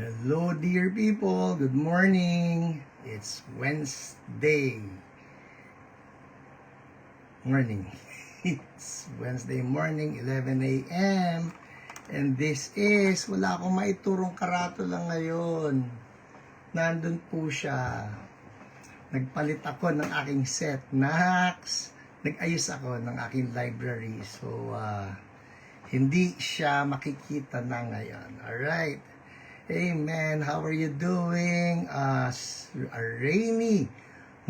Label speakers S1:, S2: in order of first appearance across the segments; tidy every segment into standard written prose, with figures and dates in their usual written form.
S1: Hello, dear people. Good morning. It's Wednesday morning. It's Wednesday morning, 11 a.m. And this is, wala akong maiturong karatula ngayon. Nandun po siya. Nagpalit ako ng aking set. Nag-ayos ako ng aking library. So, hindi siya makikita na ngayon. Alright. Hey man, how are you doing? A rainy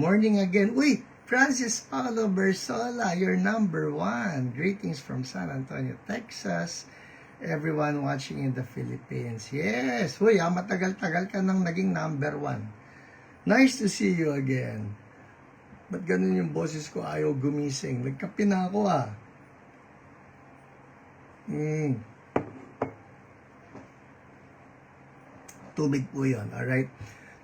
S1: morning again. Uy, Francis Paulo Bersola, you're number 1. Greetings from San Antonio, Texas. Everyone watching in the Philippines. Yes, uy, matagal-tagal ka nang naging number 1. Nice to see you again. Ba't ganun yung boses ko, ayaw gumising? Nagkape na ako Tubig po yun, alright?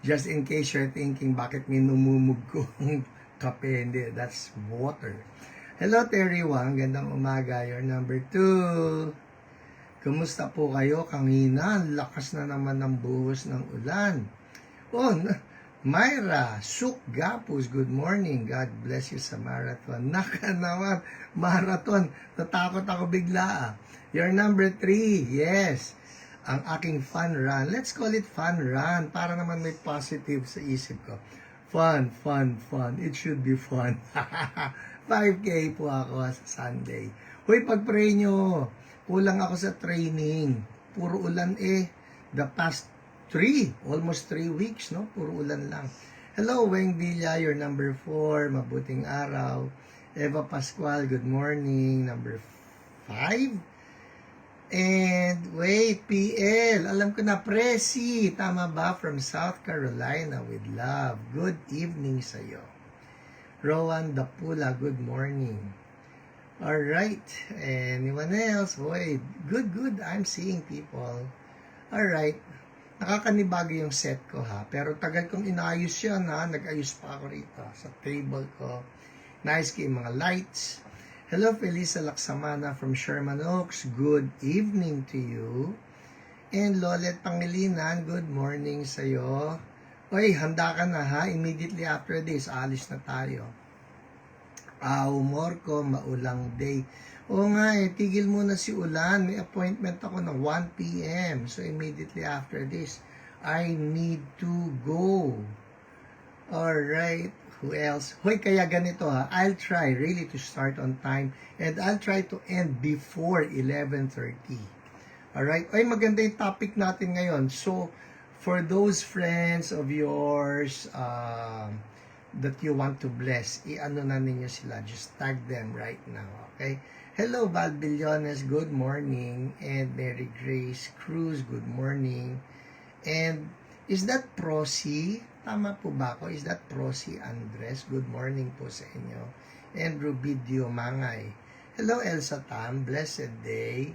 S1: Just in case you're thinking, bakit minumumog ko ang kape? Hindi, that's water. Hello, Terry Wang. Gandang umaga. You're number 2. Kumusta po kayo? Kanina, lakas na naman ng buhos ng ulan. Oh, Myra, Suk Gapus, good morning. God bless you sa marathon. Naka naman, marathon. Natakot ako bigla. You're number 3. Yes. Ang aking fun run. Let's call it fun run para naman may positive sa isip ko. Fun. It should be fun. 5K po ako sa Sunday. Hoy, pag-pray nyo. Kulang ako sa training. Puro ulan The past almost 3 weeks, no? Puro ulan lang. Hello, Weng Villa, you're number 4. Mabuting araw. Eva Pascual, good morning. Number 5. And wait, PL, alam ko na, Presi, tama ba? From South Carolina with love. Good evening sa'yo. Rowan Dapula, good morning. Alright, anyone else? Wait, good, I'm seeing people. Alright, nakakanibago yung set ko pero tagal kong inayos yan nag-ayos pa ako rito sa table ko. Nice ko yung mga lights. Hello, Felisa Laksamana from Sherman Oaks. Good evening to you. And Lolet Pangilinan, good morning sa'yo. Oy, handa ka na Immediately after this, alis na tayo. Morco, maulang day. Oo nga tigil muna si Ulan. May appointment ako ng 1 p.m. So immediately after this, I need to go. Alright. Who else? Hoy, kaya ganito I'll try really to start on time and I'll try to end before 11:30. Alright? Ay, maganda yung topic natin ngayon. So, for those friends of yours that you want to bless, i-ano na ninyo sila. Just tag them right now. Okay? Hello, Val Billones. Good morning. And Mary Grace Cruz. Good morning. And is that Prosy? Tama po ba ako? Is that Prosy Andres? Good morning po sa inyo. And Rubidio Mangay. Hello, Elsa Tam. Blessed day.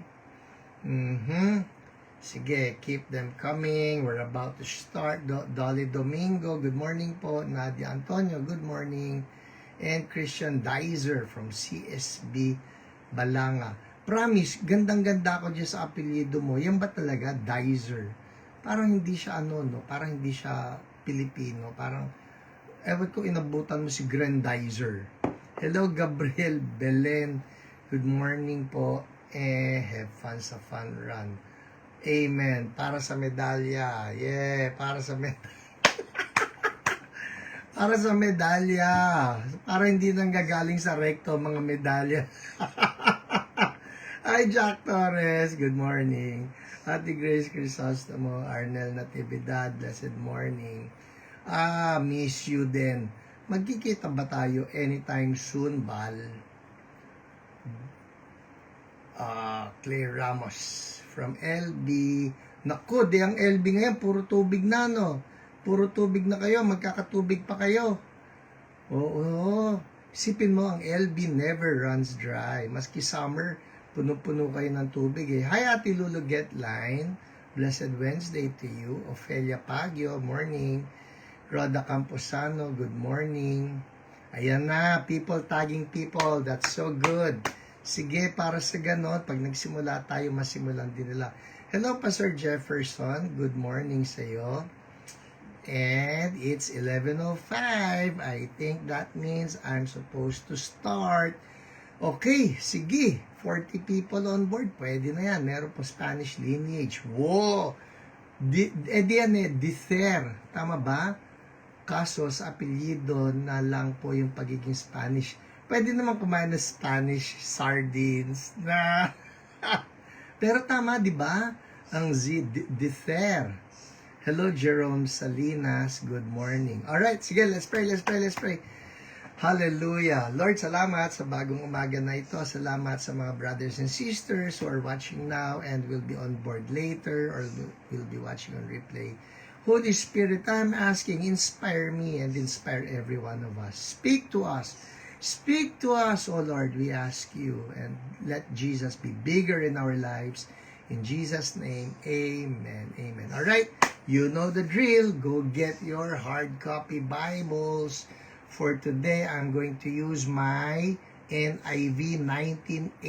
S1: Sige, keep them coming. We're about to start. Dolly Domingo. Good morning po. Nadia Antonio. Good morning. And Christian Dizer from CSB Balanga. Promise, gandang-ganda ako dyan sa apelyido mo. Yan ba talaga? Dizer. Parang hindi siya parang hindi siya Pilipino. Parang, ewan ko, inabutan mo si Grandizer. Hello, Gabriel Belen. Good morning po. Have fun sa fun run. Amen. Para sa medalya. Yeah, para sa medalya. Para sa medalya. Para hindi nang gagaling sa recto mga medalya. Hi, Jack Torres. Good morning. Ate Grace Crisostomo, Arnel Natividad, blessed morning. Miss you din. Magkikita ba tayo anytime soon, Bal? Claire Ramos from LB. Naku, ang LB ngayon, puro tubig na, Puro tubig na kayo, magkakatubig pa kayo. Oo. Isipin mo, ang LB never runs dry. Maski summer, puno-puno kayo ng tubig Hi, Ate Lulu Getline. Blessed Wednesday to you. Ofelia Pagio, morning. Roda Camposano, good morning. Ayan na, people tagging people. That's so good. Sige, para sa ganon, pag nagsimula tayo, masimulan din nila. Hello, Pastor Jefferson. Good morning sa'yo. And it's 11:05. I think that means I'm supposed to start. Okay, sige. 40 people on board. Pwede na yan. Meron po Spanish lineage. Wow! Dither. Tama ba? Kaso sa apelyido na lang po yung pagiging Spanish. Pwede naman kumain ng Spanish sardines na... Pero tama, di ba? Ang Dither. Hello, Jerome Salinas. Good morning. Alright, sige, let's pray. Hallelujah. Lord, salamat sa bagong umaga na ito. Salamat sa mga brothers and sisters who are watching now and will be on board later or will be watching on replay. Holy Spirit, I'm asking, inspire me and inspire every one of us. Speak to us. Speak to us, O Lord, we ask you. And let Jesus be bigger in our lives. In Jesus' name, amen. Amen. All right, you know the drill. Go get your hard copy Bibles. For today, I'm going to use my NIV 1984.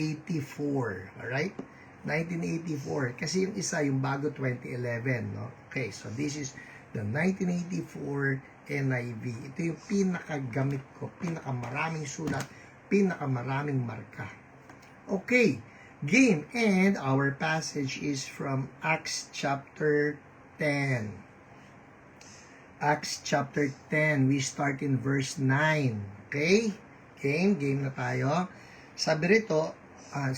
S1: All right? 1984. Kasi yung isa, yung bago 2011. No? Okay, so this is the 1984 NIV. Ito yung pinakagamit ko, pinakamaraming sulat, pinakamaraming marka. Okay, game. And our passage is from Acts chapter 10. Acts chapter 10. We start in verse 9. Okay? Game na tayo. Sabi rito,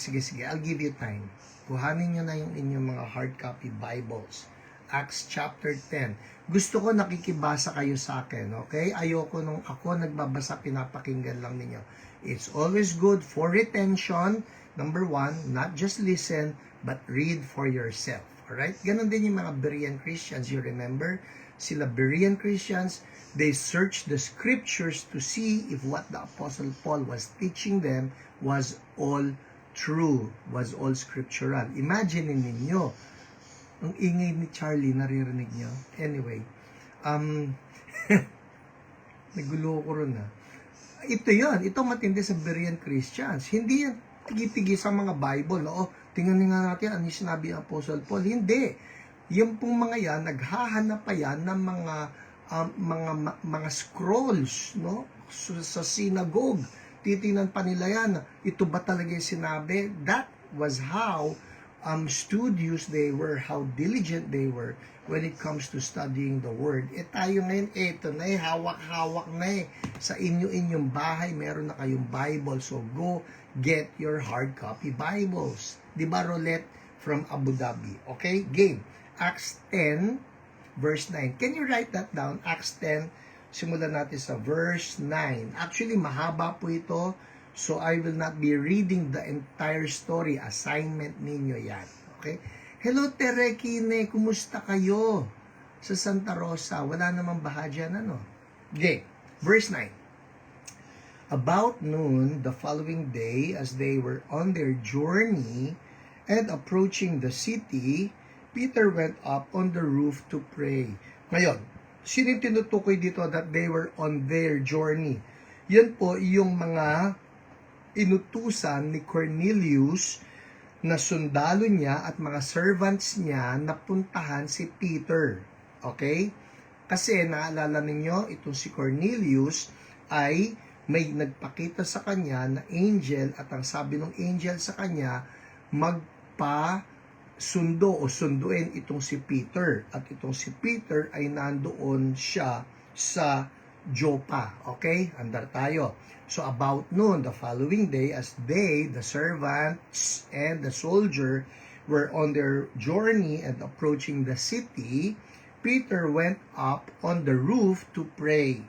S1: sige, I'll give you time. Kuhanin nyo na yung inyong mga hard copy Bibles. Acts chapter 10. Gusto ko nakikibasa kayo sa akin, okay? Ayoko nung ako nagbabasa, pinapakinggan lang ninyo. It's always good for retention. Number 1, not just listen, but read for yourself. Alright? Ganon din yung mga Berean Christians. You remember? Sila Berean Christians, they searched the scriptures to see if what the Apostle Paul was teaching them was all true, was all scriptural. Imagine ninyo, ang ingay ni Charlie, naririnig nyo? Anyway, nagulo ko ron na. Ito yan, ito matindi sa Berean Christians. Hindi yan tigi-tigi sa mga Bible. O, tingnan nga natin ano yung sinabi ng Apostle Paul. Hindi. Yung pong mga yan, naghahanap pa yan ng mga scrolls, no? Sa synagogue. Titingnan pa nila yan. Ito ba talaga yung sinabi? That was how studious they were, how diligent they were when it comes to studying the Word. Tayo ngayon, eto na hawak-hawak na sa inyong bahay, meron na kayong Bible. So, go get your hard copy Bibles. Diba, Roulette from Abu Dhabi? Okay, game. Acts 10, verse 9. Can you write that down? Acts 10, simulan natin sa verse 9. Actually, mahaba po ito, so I will not be reading the entire story. Assignment ninyo yan. Okay? Hello, Terekine. Kumusta kayo? Sa Santa Rosa, wala namang baha dyan, ano? Okay, verse 9. About noon, the following day, as they were on their journey and approaching the city, Peter went up on the roof to pray. Ngayon, sino tinutukoy dito that they were on their journey? Yan po yung mga inutusan ni Cornelius na sundalo niya at mga servants niya na puntahan si Peter. Okay? Kasi naalala ninyo, itong si Cornelius ay may nagpakita sa kanya na angel at ang sabi ng angel sa kanya, sundo o sunduin itong si Peter. At itong si Peter ay nandoon siya sa Joppa. Okay? Andar tayo. So about noon, the following day, as they, the servants and the soldier, were on their journey and approaching the city, Peter went up on the roof to pray.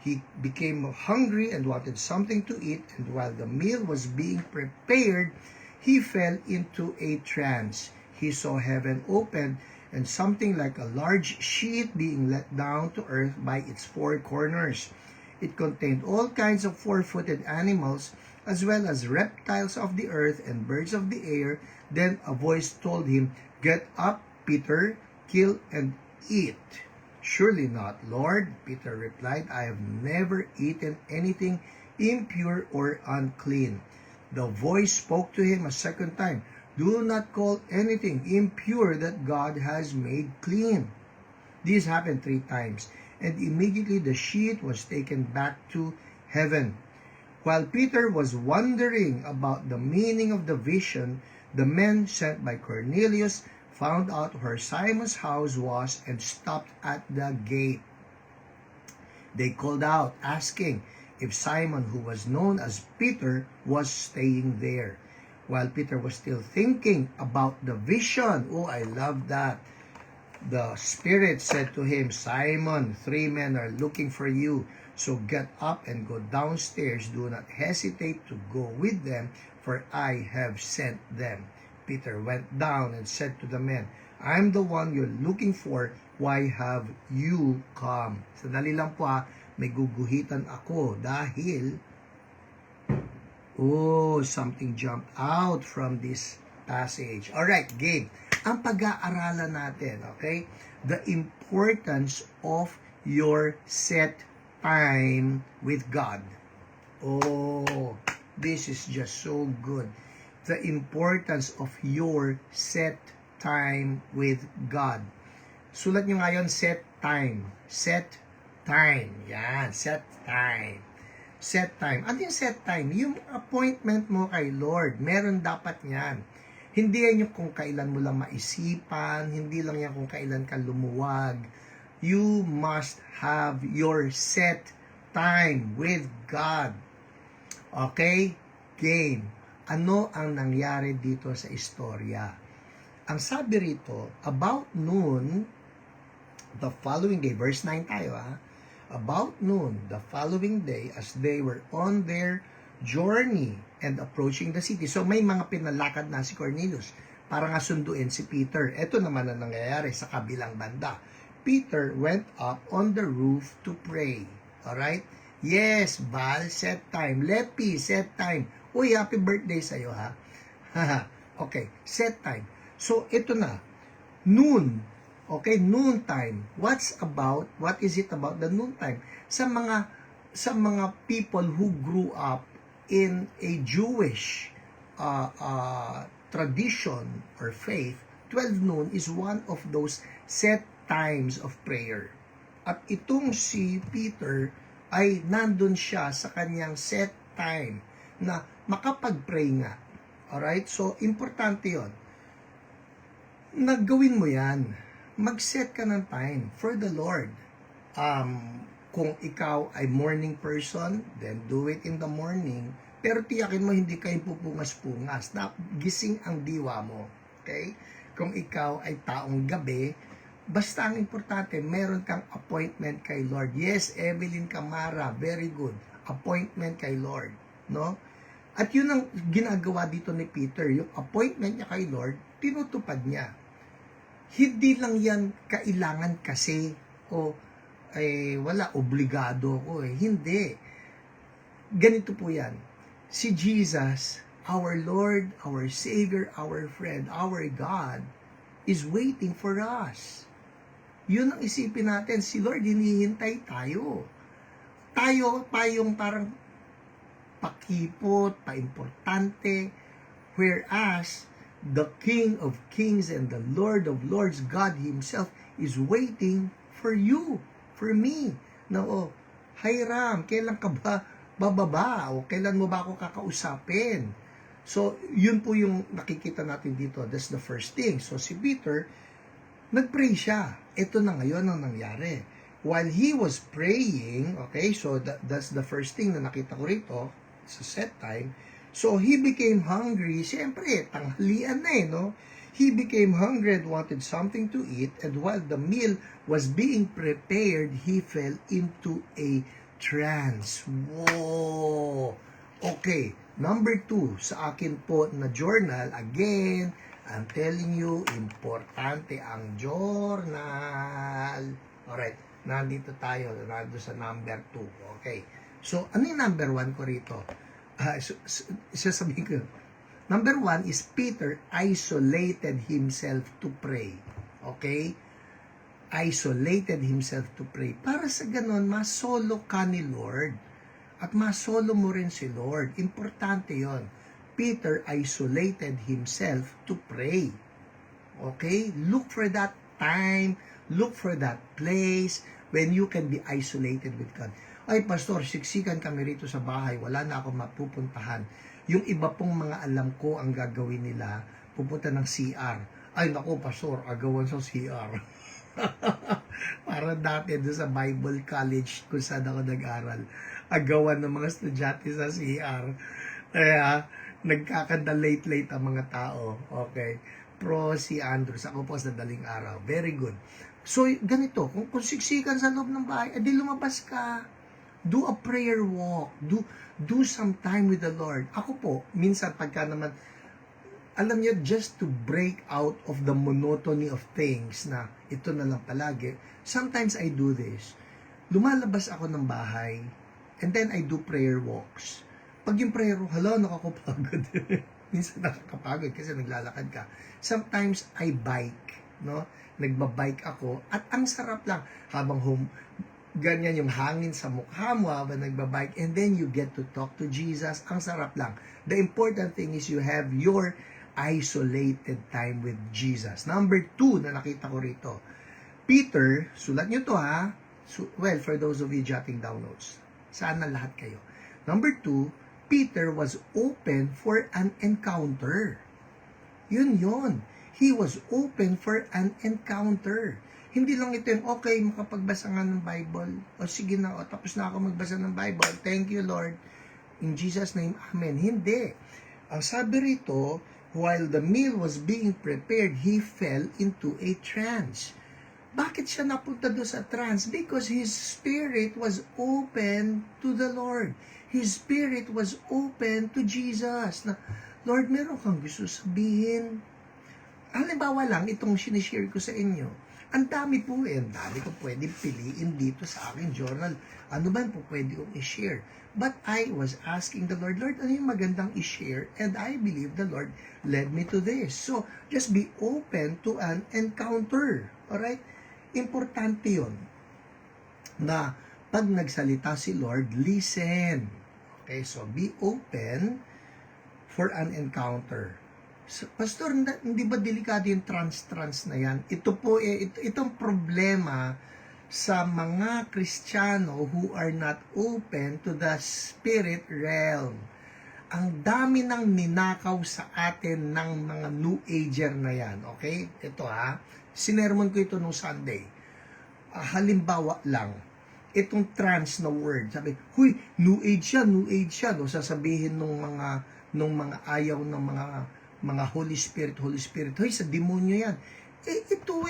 S1: He became hungry and wanted something to eat, and while the meal was being prepared, he fell into a trance. He saw heaven opened and something like a large sheet being let down to earth by its four corners. It contained all kinds of four-footed animals, as well as reptiles of the earth and birds of the air. Then a voice told him, "Get up, Peter, kill and eat." "Surely not, Lord," Peter replied. "I have never eaten anything impure or unclean." The voice spoke to him a second time, Do not call anything impure that God has made clean. This happened 3 times, and immediately the sheet was taken back to heaven. While Peter was wondering about the meaning of the vision, the men sent by Cornelius found out where Simon's house was and stopped at the gate. They called out, asking if Simon, who was known as Peter, was staying there. While Peter was still thinking about the vision, oh, I love that. The Spirit said to him, Simon, 3 men are looking for you. So get up and go downstairs. Do not hesitate to go with them, for I have sent them. Peter went down and said to the men, I'm the one you're looking for. Why have you come? Sandali lang po may guguhitan ako dahil something jumped out from this passage. Alright, game. Ang pag-aaralan natin, okay? The importance of your set time with God. Oh, this is just so good. The importance of your set time with God. Sulat nyo ngayon, set time. Set time. Yan, set time. Set time. Ano yung set time? Yung appointment mo kay Lord. Meron dapat yan. Hindi yan yung kung kailan mo lang maisipan. Hindi lang yan kung kailan ka lumuwag. You must have your set time with God. Okay? Game. Ano ang nangyari dito sa istorya? Ang sabi rito, about noon, the following day, verse 9 tayo about noon, the following day, as they were on their journey and approaching the city. So may mga pinalakad na si Cornelius para nga sunduin si Peter. Ito naman ang nangyayari sa kabilang banda. Peter went up on the roof to pray. Alright? Yes, Val, set time. Lepi, set time. Uy, happy birthday sa'yo ha. Okay, set time. So ito na, noon. Okay, noon time. What is it about the noon time? Sa mga people who grew up in a Jewish tradition or faith, 12 noon is one of those set times of prayer. At itong si Peter ay nandun siya sa kanyang set time na makapag-pray nga. Alright? So, importante yon. Naggawin mo yan. Mag-set ka ng time for the Lord. Kung ikaw ay morning person, then do it in the morning. Pero tiyakin mo hindi kayo pupungas-pungas. Gising ang diwa mo. Okay? Kung ikaw ay taong gabi, basta ang importante, meron kang appointment kay Lord. Yes, Evelyn Camara, very good. Appointment kay Lord. No? At yun ang ginagawa dito ni Peter. Yung appointment niya kay Lord, tinutupad niya. Hindi lang yan kailangan kasi wala, obligado ko Hindi. Ganito po yan. Si Jesus, our Lord, our Savior, our friend, our God, is waiting for us. Yun ang isipin natin. Si Lord, hinihintay tayo. Tayo pa yung parang pakipot, paimportante, whereas the King of Kings and the Lord of Lords, God Himself, is waiting for you, for me. Na, Hiram, kailan ka ba bababa? O kailan mo ba ako kakausapin? So, yun po yung nakikita natin dito. That's the first thing. So, si Peter, nag-pray siya. Ito na ngayon ang nangyari. While he was praying, okay, so that's the first thing na nakita ko rito, sa set time. So, he became hungry. Siyempre, tanghalian na no? He became hungry and wanted something to eat. And while the meal was being prepared, he fell into a trance. Whoa! Okay, number 2, sa akin po na journal, again, I'm telling you, importante ang journal. Alright, nandito tayo, nandito sa number 2. Okay, so, ano yung number 1 ko rito? Sasabihin ko, number 1 is Peter isolated himself to pray. Okay? Isolated himself to pray. Para sa ganon, masolo ka ni Lord. At masolo mo rin si Lord. Importante yon. Peter isolated himself to pray. Okay? Look for that time, look for that place when you can be isolated with God. Ay, pastor, siksikan kami rito sa bahay, wala na akong mapupuntahan. Yung iba pong mga alam ko ang gagawin nila, pupunta ng CR. Ay, naku, pastor, agawan sa CR. Para dati doon sa Bible College kung saan ako nag-aral, agawan ng mga estudyante sa CR. Kaya, nagkakanda late ang mga tao. Okay. Pro si Andrews, ako po sa daling araw. Very good. So, ganito, kung siksikan sa loob ng bahay, edi lumabas ka. Do a prayer walk. Do some time with the Lord. Ako po, minsan pagka naman, alam niyo, just to break out of the monotony of things na ito na lang palagi, sometimes I do this. Lumalabas ako ng bahay, and then I do prayer walks. Pag yung prayer walk, nakakapagod. Minsan nakakapagod kasi naglalakad ka. Sometimes I bike, no? Nagbabike ako, at ang sarap lang habang ganyan yung hangin sa mukha mo habang nagbabike, and then you get to talk to Jesus. Ang sarap lang. The important thing is you have your isolated time with Jesus. Number 2 na nakita ko rito. Peter, sulat nyo to ha. Well, for those of you jotting down notes. Sana lahat kayo. Number 2, Peter was open for an encounter. Yun. He was open for an encounter. Hindi lang ito yung, okay, makapagbasa nga ng Bible. O sige na, tapos na ako magbasa ng Bible. Thank you, Lord. In Jesus' name, Amen. Hindi. Ang sabi rito, while the meal was being prepared, he fell into a trance. Bakit siya napunta doon sa trance? Because his spirit was open to the Lord. His spirit was open to Jesus. Na, Lord, meron kang gusto sabihin. Halimbawa lang, itong sinishare ko sa inyo. Ang dami po ang dami ko pwede piliin dito sa aking journal. Ano ba po pwede kong i-share? But I was asking the Lord, ano yung magandang i-share? And I believe the Lord led me to this. So, just be open to an encounter. Alright? Importante yun na pag nagsalita si Lord, listen. Okay, so be open for an encounter. So, Pastor, hindi ba delikado yung trans na yan? Ito po, itong problema sa mga Kristiyano who are not open to the spirit realm. Ang dami nang ninakaw sa atin ng mga New Ager na yan. Okay? Ito sinermon ko ito nung Sunday. Halimbawa lang, itong trans na word. Sabi, huy, New Age yan. No? Sasabihin nung mga ayaw ng mga Holy Spirit. Hoy, sa demonyo yan. Ito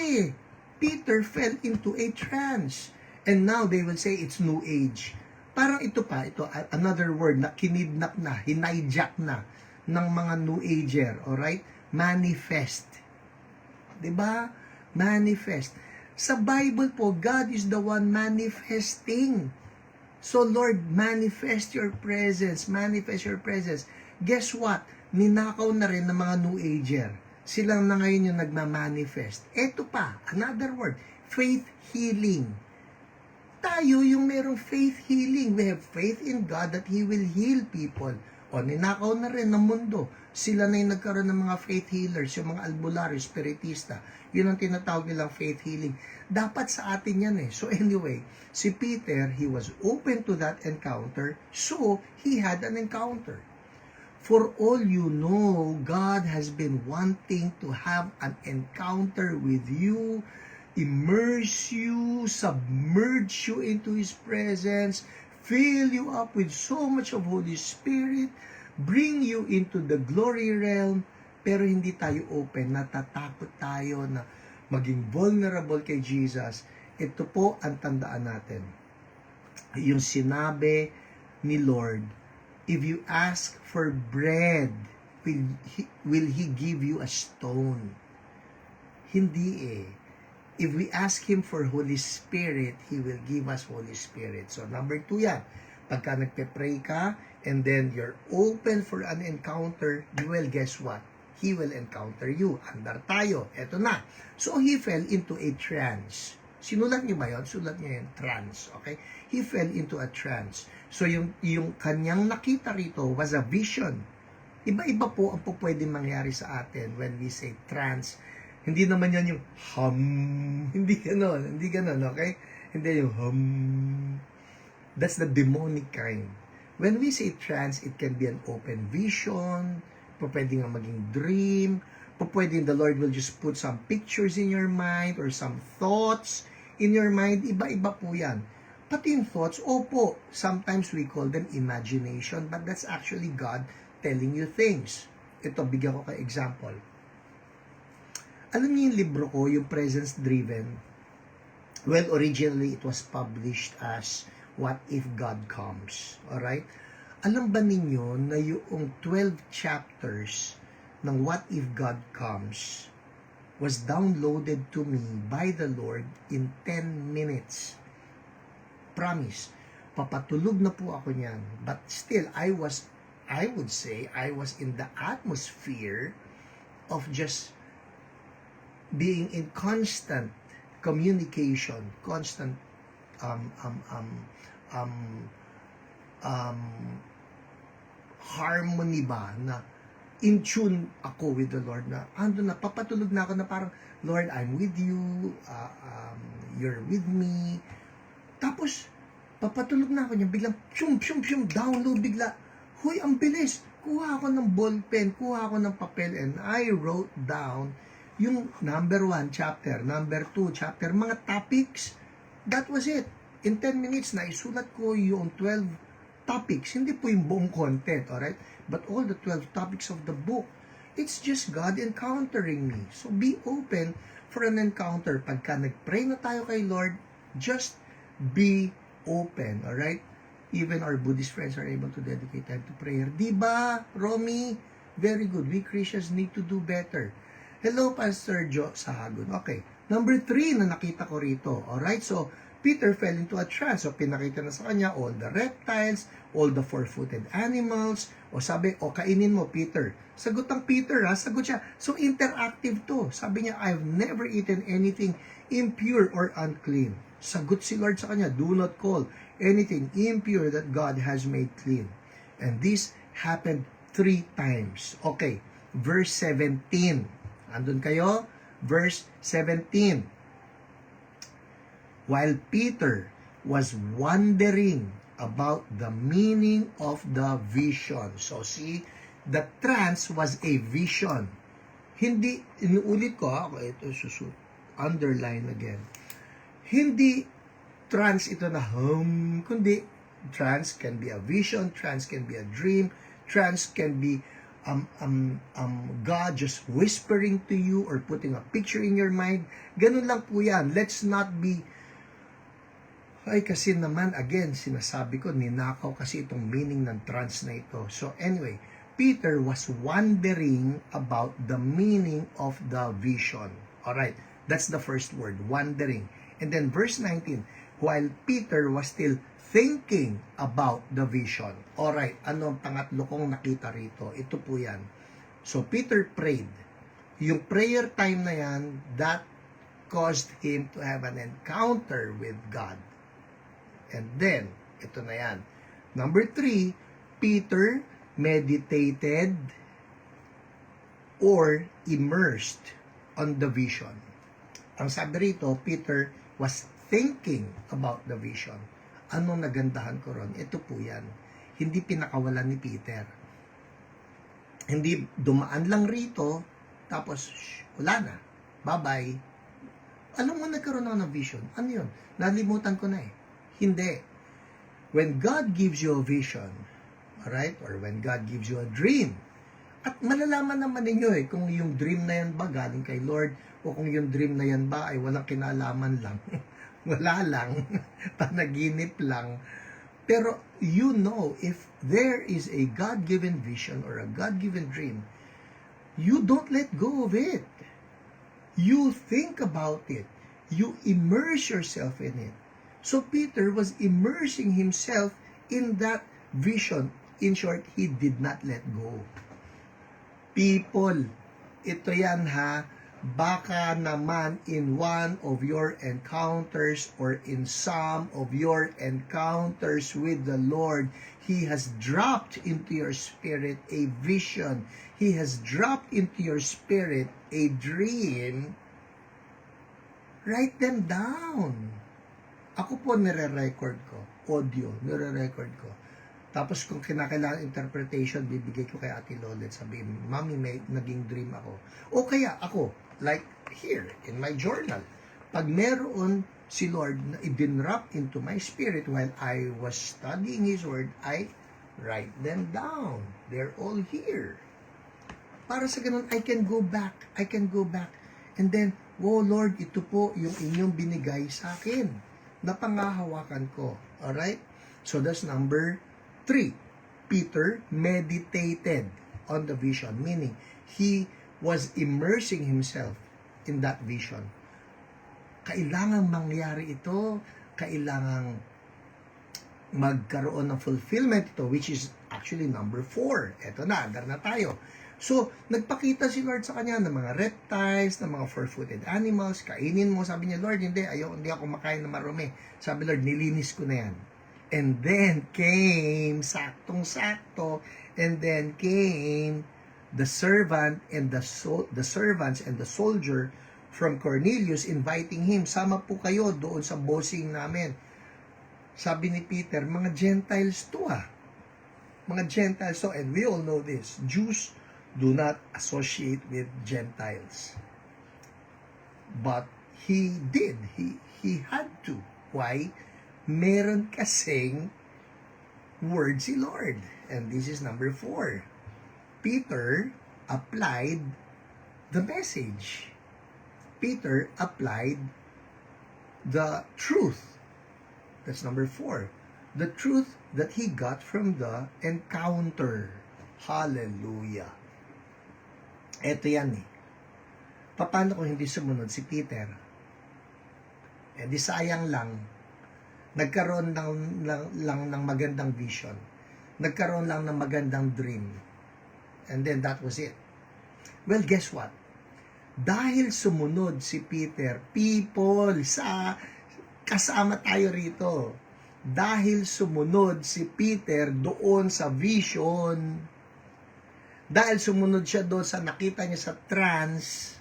S1: Peter fell into a trance. And now they will say it's New Age. Parang ito another word na kinidnap na, hinijack na ng mga New Ager. Alright? Manifest. Diba? Manifest. Sa Bible po, God is the one manifesting. So Lord, manifest your presence. Manifest your presence. Guess what? Ninakaw na rin ng mga New Ager. Silang na ngayon yung nagmamanifest. Ito pa, another word, faith healing. Tayo yung merong faith healing. We have faith in God that He will heal people. O, ninakaw na rin ng mundo. Sila na yung nagkaroon ng mga faith healers, yung mga albularyo, spiritista. Yun ang tinatawag nilang faith healing. Dapat sa atin yan So anyway, si Peter, he was open to that encounter, so he had an encounter. For all you know, God has been wanting to have an encounter with you, immerse you, submerge you into His presence, fill you up with so much of Holy Spirit, bring you into the glory realm, pero hindi tayo open, natatakot tayo na maging vulnerable kay Jesus. Ito po ang tandaan natin. Yung sinabi ni Lord, if you ask for bread, will He give you a stone? Hindi If we ask Him for Holy Spirit, He will give us Holy Spirit. So number 2 yan. Pagka nagpe-pray ka, and then you're open for an encounter, well, guess what? He will encounter you. Andar tayo. Eto na. So he fell into a trance. Sinulat niyo ba yun? Sulat niyo yun, trance. Okay? He fell into a trance. So yung kanyang nakita rito was a vision. Iba-iba po ang po pwedeng mangyari sa atin when we say trance. Hindi naman yan yung hindi ganon, okay? Hindi yung That's the demonic kind. When we say trance, it can be an open vision, pwede nga maging dream, pwede the Lord will just put some pictures in your mind or some thoughts in your mind. Iba-iba po yan. Pati yung thoughts, opo, sometimes we call them imagination, but that's actually God telling you things. Ito, bigyan ko kayo example. Alam niyo yung libro ko, yung Presence Driven? Well, originally, it was published as What If God Comes? Alright? Alam ba ninyo na yung 12 chapters ng What If God Comes was downloaded to me by the Lord in 10 minutes? Promise. Papatulog na po ako niyan. But still, I would say, I was in the atmosphere of just being in constant communication, constant harmony ba, na in tune ako with the Lord, na ando na, papatulog na ako na parang, Lord, I'm with you, you're with me. Tapos, papatulog na ako niya, biglang, download bigla. Huy, ang bilis. Kuha ako ng ballpen, kuha ako ng papel, and I wrote down yung number 1 chapter, number 2 chapter, mga topics. That was it. In 10 minutes, naisulat ko yung 12 topics. Hindi po yung buong content, alright? But all the 12 topics of the book. It's just God encountering me. So be open for an encounter. Pagka nag-pray na tayo kay Lord, just be open, alright? Even our Buddhist friends are able to dedicate time to prayer. Diba, Romy? Very good. We Christians need to do better. Hello, Pastor Joe Sahagun. Okay. Number 3 na nakita ko rito. Alright, so Peter fell into a trance. So, pinakita na sa kanya all the reptiles, all the four-footed animals. O sabi, kainin mo, Peter. Sagot ng Peter, sagot siya. So, interactive to. Sabi niya, I've never eaten anything impure or unclean. Sagot si Lord sa kanya, do not call anything impure that God has made clean. And this happened 3 times. Okay, verse 17. Andun kayo? Verse 17. While Peter was wondering about the meaning of the vision. So see, the trance was a vision. Hindi, inuulit ko ito underline again. Hindi trance ito na kundi trance can be a vision, trance can be a dream, trance can be God just whispering to you or putting a picture in your mind. Ganun lang po yan. Let's not be kasi naman, again, sinasabi ko, ninakaw kasi itong meaning ng trance na ito. So anyway, Peter was wondering about the meaning of the vision. Alright, that's the first word, wondering. And then verse 19, while Peter was still thinking about the vision. Alright, ano ang pangatlo kong nakita rito? Ito po yan. So Peter prayed. Yung prayer time na yan, that caused him to have an encounter with God. And then, ito na yan. Number 3, Peter meditated or immersed on the vision. Ang sabi rito, Peter was thinking about the vision. Anong nagandahan ko ron? Ito po yan. Hindi pinakawalan ni Peter. Hindi dumaan lang rito, tapos wala na. Bye-bye. Alam mo, nagkaroon ako ng vision. Ano yun? Nalimutan ko na eh. Hindi. When God gives you a vision, alright, or when God gives you a dream, at malalaman naman ninyo kung yung dream na yan ba galing kay Lord, o kung yung dream na yan ba ay walang kinalaman lang. Wala lang. Panaginip lang. Pero you know, if there is a God-given vision or a God-given dream, you don't let go of it. You think about it. You immerse yourself in it. So Peter was immersing himself in that vision. In short, he did not let go. People, ito yan ha, baka naman in one of your encounters or in some of your encounters with the Lord, He has dropped into your spirit a vision. He has dropped into your spirit a dream. Write them down. Ako po nire-record ko. Audio, nire-record ko. Tapos kung kinakailangan interpretation, bibigay ko kay Ate Lolet. Sabihin, Mami, may naging dream ako. O kaya ako, like here, in my journal. Pag meron si Lord na ibinrap into my spirit while I was studying His Word, I write them down. They're all here. Para sa ganun, I can go back. And then, oh Lord, ito po yung inyong binigay sa akin na pangahawakan ko. Alright? So that's number 3. Peter meditated on the vision, meaning he was immersing himself in that vision. Kailangang mangyari ito, kailangang magkaroon ng fulfillment ito, which is actually number 4. Ito na, andar na tayo. So, nagpakita si Lord sa kanya ng mga reptiles, ng mga four-footed animals, kainin mo. Sabi niya, Lord, hindi ako makain ng marumi. Sabi Lord, nilinis ko na yan. And then came, saktong-sakto, and then came the servant and the servants and the soldier from Cornelius inviting him, sama po kayo doon sa bossing namin. Sabi ni Peter, mga Gentiles to Mga Gentiles to, and we all know this. Jews do not associate with Gentiles. But he did. He had to. Why? Meron kasing word si Lord. And this is number 4. Peter applied the message. Peter applied the truth. That's number 4. The truth that he got from the encounter. Hallelujah. Eto yan eh. Paano kung hindi sumunod si Peter? Eh di sayang lang. Nagkaroon lang ng magandang vision. Nagkaroon lang ng magandang dream. And then that was it. Well, guess what? Dahil sumunod si Peter, people, kasama tayo rito. Dahil sumunod si Peter doon sa vision, dahil sumunod siya doon sa nakita niya sa trance,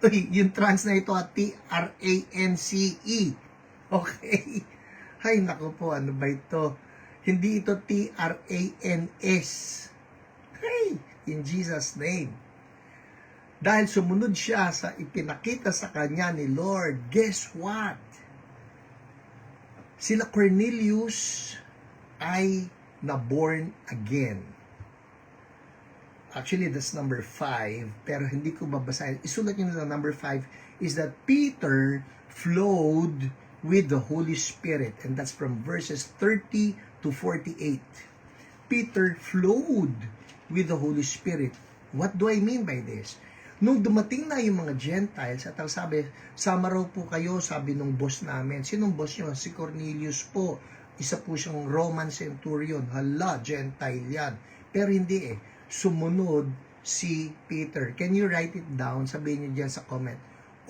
S1: yung trance na ito, Trance. Okay? Ay, naku po, ano ba ito? Hindi ito Trans. Hey, in Jesus' name. Dahil sumunod siya sa ipinakita sa kanya ni Lord, guess what? Sila Cornelius ay na-born again. Actually, that's number 5, pero hindi ko babasahin. Isulat nyo na number 5 is that Peter flowed with the Holy Spirit. And that's from verses 30 to 48. Peter flowed with the Holy Spirit. What do I mean by this? Nung dumating na yung mga Gentiles, at ang sabi, sama raw po kayo, sabi nung boss namin. Sinong boss nyo? Si Cornelius po. Isa po siyang Roman centurion. Hala, Gentile yan. Pero hindi eh. Sumunod si Peter. Can you write it down? Sabihin nyo dyan sa comment.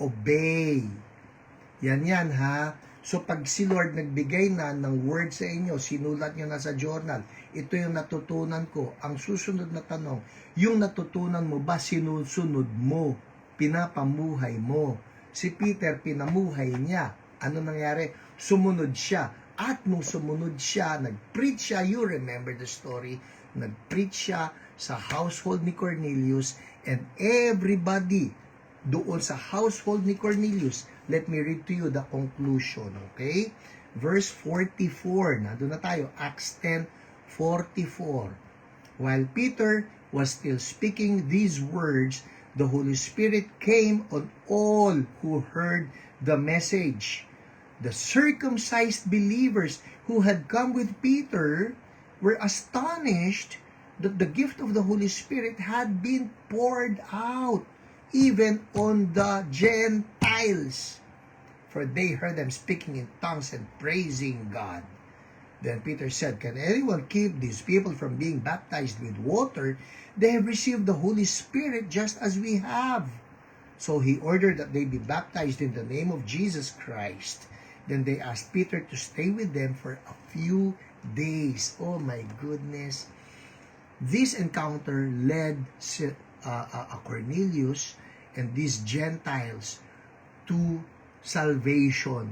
S1: Obey. Yan ha. So pag si Lord nagbigay na ng word sa inyo, sinulat nyo na sa journal, ito yung natutunan ko. Ang susunod na tanong, yung natutunan mo ba sinusunod mo? Pinapamuhay mo? Si Peter, pinamuhay niya. Ano nangyari? Sumunod siya. At nung sumunod siya, nag-preach siya, you remember the story, nag-preach siya sa household ni Cornelius, and everybody doon sa household ni Cornelius, let me read to you the conclusion, okay? Verse 44, nandun na tayo, Acts 10:44. While Peter was still speaking these words, the Holy Spirit came on all who heard the message. The circumcised believers who had come with Peter were astonished that the gift of the Holy Spirit had been poured out even on the Gentiles, for they heard them speaking in tongues and praising God. Then Peter said, can anyone keep these people from being baptized with water? They have received the Holy Spirit just as we have. So he ordered that they be baptized in the name of Jesus Christ. Then they asked Peter to stay with them for a few days. Oh my goodness. This encounter led Cornelius and these Gentiles to salvation,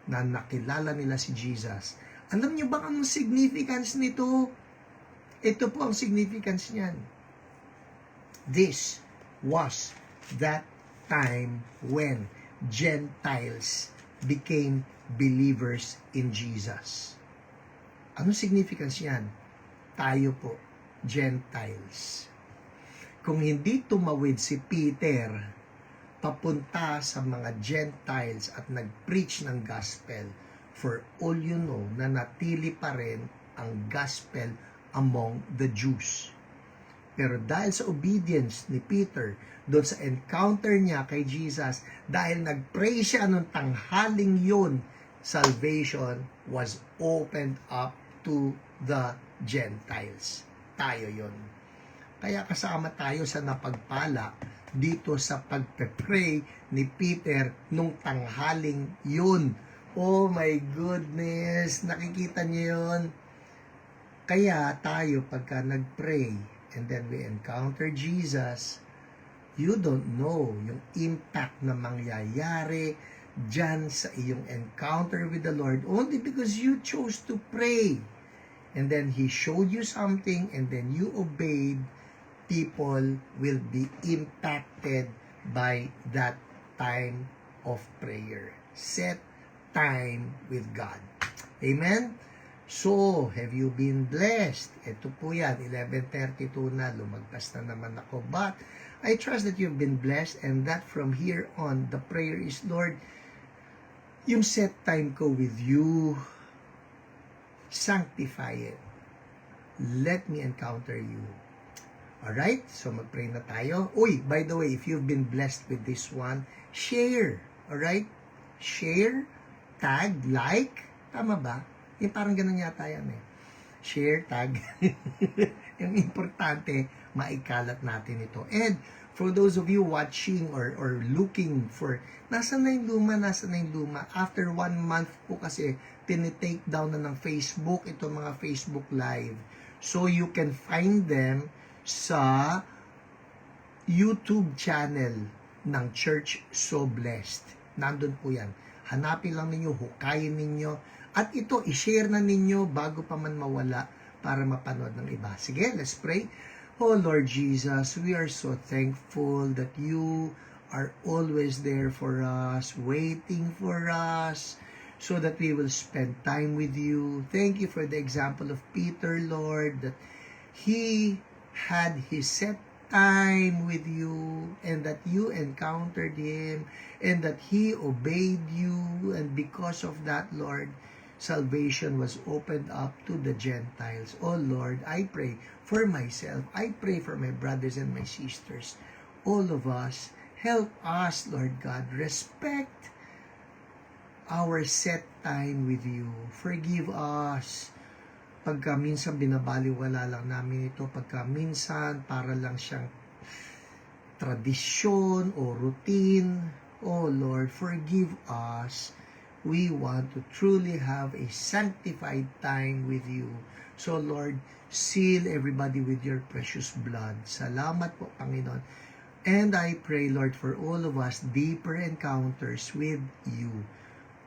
S1: na nakilala nila si Jesus. Alam niyo ba ang significance nito? Ito po ang significance niyan. This was that time when Gentiles became believers in Jesus. Ano significance yan? Tayo po, Gentiles. Kung hindi tumawid si Peter papunta sa mga Gentiles at nag-preach ng gospel, for all you know, nanatili pa rin ang gospel among the Jews. Pero dahil sa obedience ni Peter, doon sa encounter niya kay Jesus, dahil nag-pray siya nung tanghaling yun, salvation was opened up to the Gentiles. Tayo yun. Kaya kasama tayo sa napagpala dito sa pagpe-pray ni Peter nung tanghaling yun. Oh my goodness! Nakikita niyo yun? Kaya tayo pagka nag-pray and then we encounter Jesus, you don't know yung impact na mangyayari dyan sa iyong encounter with the Lord only because you chose to pray. And then He showed you something and then you obeyed. People will be impacted by that time of prayer. Set time with God. Amen? So, have you been blessed? Ito po yan, 11:32 na, lumagpas na naman ako. But, I trust that you've been blessed and that from here on, the prayer is, Lord, yung set time ko with you, sanctify it. Let me encounter you. Alright? So, mag-pray na tayo. Uy, by the way, if you've been blessed with this one, share. Alright? Share, tag, like. Tama ba? Yung parang ganun yata yan eh. Share, tag. Yung importante, maikalat natin ito. And for those of you watching or looking for, nasa na yung luma? After 1 month po kasi, tinitake down na ng Facebook, itong mga Facebook Live. So you can find them sa YouTube channel ng Church So Blessed. Nandun po yan. Hanapin lang ninyo, hukayin ninyo, at ito, i-share na ninyo bago pa man mawala para mapanood ng iba. Sige, let's pray. Oh Lord Jesus, we are so thankful that you are always there for us, waiting for us, so that we will spend time with you. Thank you for the example of Peter, Lord, that he had his set time with you and that you encountered him and that he obeyed you, and because of that, Lord, salvation was opened up to the Gentiles. Oh Lord, I pray for myself. I pray for my brothers and my sisters. All of us, help us, Lord God, respect our set time with you. Forgive us pagka minsan binabaliwala lang namin ito, pagka minsan para lang siyang tradisyon o routine. Oh Lord, forgive us. We want to truly have a sanctified time with you. So Lord, seal everybody with your precious blood. Salamat po, Panginoon. And I pray, Lord, for all of us, deeper encounters with you.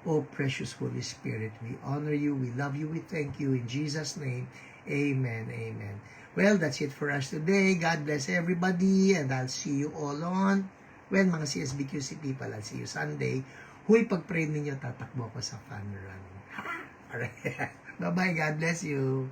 S1: Oh, precious Holy Spirit, we honor you, we love you, we thank you. In Jesus' name, amen, amen. Well, that's it for us today. God bless everybody, and I'll see you all on, well, mga CSBQC people, I'll see you Sunday. Huy, pag-pray ninyo, tatakbo ko sa fun run. Ha? Alright. Bye-bye, God bless you.